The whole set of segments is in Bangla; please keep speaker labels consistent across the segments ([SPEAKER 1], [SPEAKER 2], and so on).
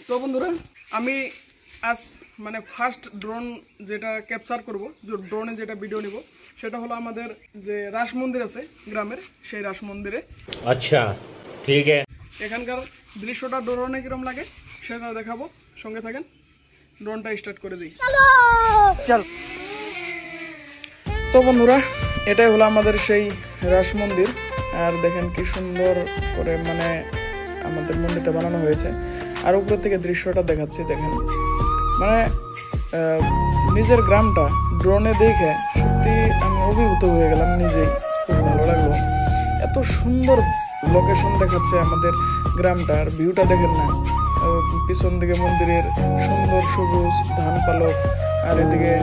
[SPEAKER 1] তো বন্ধুরা আমি আজ মানে ফার্স্ট ড্রোন যেটা ক্যাপচার করব, যে ড্রোনে যেটা ভিডিও নিব সেটা হলো আমাদের যে রাস মন্দির আছে গ্রামের, সেই রাস মন্দিরে।
[SPEAKER 2] আচ্ছা ঠিক আছে,
[SPEAKER 1] এখানকার দৃশ্যটা ড্রোনে কিরম লাগে সেটা দেখাবো, সঙ্গে থাকেন। ড্রোনটা স্টার্ট করে দিই, চল। তো বন্ধুরা এটাই হলো আমাদের সেই রাস মন্দির। আর দেখেন কি সুন্দর করে মানে আমাদের মন্দিরটা বানানো হয়েছে। আর উপর থেকে দৃশ্যটা দেখাচ্ছি, দেখেন মানে নিজের গ্রামটা ড্রোনে দেখে সত্যি আমি অভিভূত হয়ে গেলাম নিজেই, খুব ভালো লাগলো। এত সুন্দর লোকেশন দেখাচ্ছে আমাদের গ্রামটার, ভিউটা দেখেন না, পিছন দিকে মন্দিরের সুন্দর সবুজ ধান পালক, আর এদিকে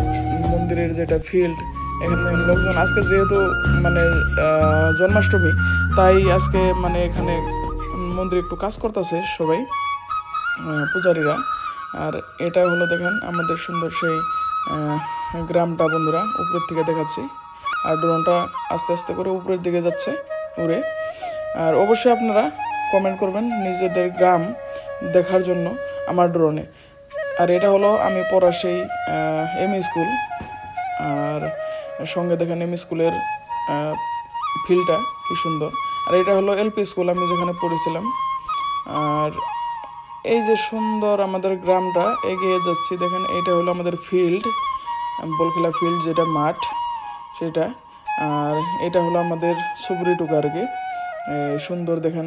[SPEAKER 1] মন্দিরের যেটা ফিল্ড। এখানে লোকজন আজকে যেহেতু মানে জন্মাষ্টমী, তাই আজকে মানে এখানে মন্দিরে একটু কাজ করতেছে সবাই পূজারীরা। আর এটা হলো দেখেন আমাদের সুন্দর সেই গ্রামটা বন্ধুরা, উপরের থেকে দেখাচ্ছি। আর ড্রোনটা আস্তে আস্তে করে উপরের দিকে যাচ্ছে উড়ে। আর অবশ্যই আপনারা কমেন্ট করবেন নিজেদের গ্রাম দেখার জন্য আমার ড্রোনে। আর এটা হলো আমি পড়া সেই এমই স্কুল, আর সঙ্গে দেখেন এমই স্কুলের ফিল্ডটা কি সুন্দর। আর এটা হলো এলপি স্কুল আমি যেখানে পড়েছিলাম। আর এই যে সুন্দর আমাদের গ্রামটা এগিয়ে যাচ্ছি, দেখেন এটা হলো আমাদের ফিল্ড, বলখেলা ফিল্ড যেটা মাঠ সেটা। আর এটা হলো আমাদের সুবরি টুকা আর কি, সুন্দর দেখেন।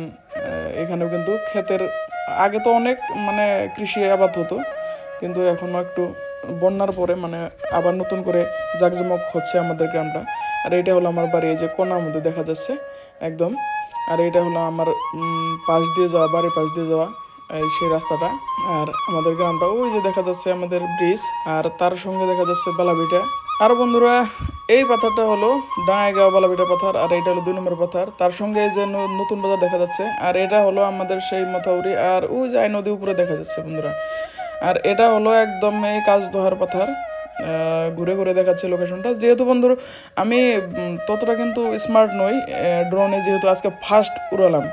[SPEAKER 1] এখানেও কিন্তু ক্ষেতের আগে তো অনেক মানে কৃষি আবাদ হতো, কিন্তু এখনও একটু বন্যার পরে মানে আবার নতুন করে জাঁকজমক হচ্ছে আমাদের গ্রামটা। আর এটা হলো আমার বাড়ি, এই যে কোনার মধ্যে দেখা যাচ্ছে একদম। আর এটা হলো আমার পাশ দিয়ে যাওয়া, বাড়ির পাশ দিয়ে যাওয়া সেই রাস্তাটা। আর আমাদের গ্রামটা ওই যে দেখা যাচ্ছে আমাদের ব্রিজ, আর তার সঙ্গে দেখা যাচ্ছে বালাবিটা। আর বন্ধুরা এই পাথরটা হলো ডাঙ্গাইগাঁও বালাবিটা পাথর, আর এটা হলো 2 নম্বর পাথর। তার সঙ্গে এই যে নতুন বাজার দেখা যাচ্ছে, আর এটা হলো আমাদের সেই মাথাউরি, আর ওই যে নদী উপরে দেখা যাচ্ছে বন্ধুরা। আর এটা হলো একদম এই কাজদহার পাথর, ঘুরে ঘুরে দেখাচ্ছে লোকেশনটা। যেহেতু বন্ধুরা আমি ততটা কিন্তু স্মার্ট নই ড্রোনে, যেহেতু আজকে ফার্স্ট উড়ালাম।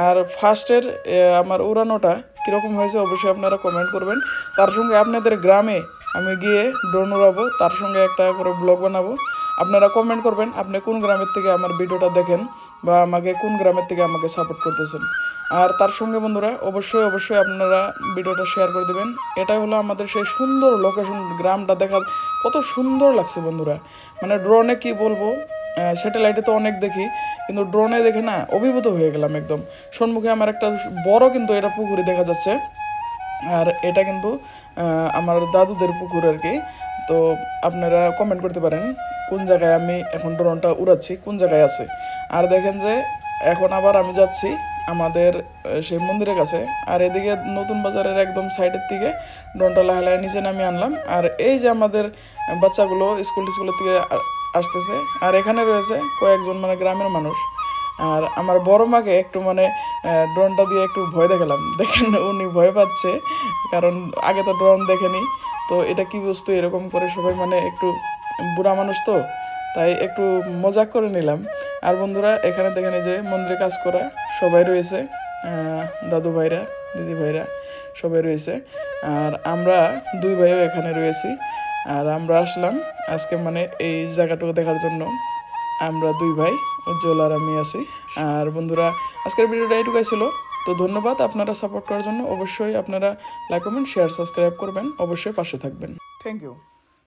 [SPEAKER 1] আর ফার্স্টের আমার উড়ানোটা কীরকম হয়েছে অবশ্যই আপনারা কমেন্ট করবেন। তার সঙ্গে আপনাদের গ্রামে আমি গিয়ে ড্রোন উড়াবো, তার সঙ্গে একটা করে ব্লগ বানাবো। আপনারা কমেন্ট করবেন আপনি কোন গ্রামের থেকে আমার ভিডিওটা দেখেন, বা আমাকে কোন গ্রামের থেকে আমাকে সাপোর্ট করতেছেন। আর তার সঙ্গে বন্ধুরা অবশ্যই আপনারা ভিডিওটা শেয়ার করে দেবেন। এটাই হলো আমাদের সেই সুন্দর লোকেশন, গ্রামটা দেখা কত সুন্দর লাগছে বন্ধুরা। মানে ড্রোনে কি বলবো, স্যাটেলাইটে তো অনেক দেখি, কিন্তু ড্রোনে দেখে না অভিভূত হয়ে গেলাম একদম। সম্মুখে আমার একটা বড় কিন্তু এটা পুকুরে দেখা যাচ্ছে, আর এটা কিন্তু আমার দাদুদের পুকুর আর কি। তো আপনারা কমেন্ট করতে পারেন কোন জায়গায় আমি এখন ড্রোনটা উড়াচ্ছি, কোন জায়গায় আছে। আর দেখেন যে এখন আবার আমি যাচ্ছি আমাদের সেই মন্দিরের কাছে। আর এদিকে নতুন বাজারের একদম সাইডের থেকে ড্রোনটা লাহে নিচে নামিয়ে আনলাম। আর এই যে আমাদের বাচ্চাগুলো স্কুলের থেকে আসতেছে, আর এখানে রয়েছে কয়েকজন মানে গ্রামের মানুষ। আর আমার বড় মাকে একটু মানে ড্রোনটা দিয়ে একটু ভয় দেখালাম, দেখেন উনি ভয় পাচ্ছে, কারণ আগে তো ড্রোন দেখেনি। তো এটা কি বস্তু এরকম করে সবাই মানে একটু বুড়া মানুষ তো, তাই একটু মজাক করে নিলাম। আর বন্ধুরা এখানে দেখেন এই যে মন্দিরে কাজ করা সবাই রয়েছে, দাদু ভাইরা দিদি ভাইরা সবাই রয়েছে। আর আমরা 2 ভাইও এখানে রয়েছি। আর আমরা আসলাম আজকে মানে এই জায়গাটুকু দেখার জন্য। আমরা 2 ভাই, উজ্জ্বল আর আমি আছি। আর বন্ধুরা আজকের ভিডিওটা এইটুকুই ছিল। তো ধন্যবাদ আপনারা সাপোর্ট করার জন্য। অবশ্যই আপনারা লাইক কমেন্ট শেয়ার সাবস্ক্রাইব করবেন, অবশ্যই পাশে থাকবেন। Thank you.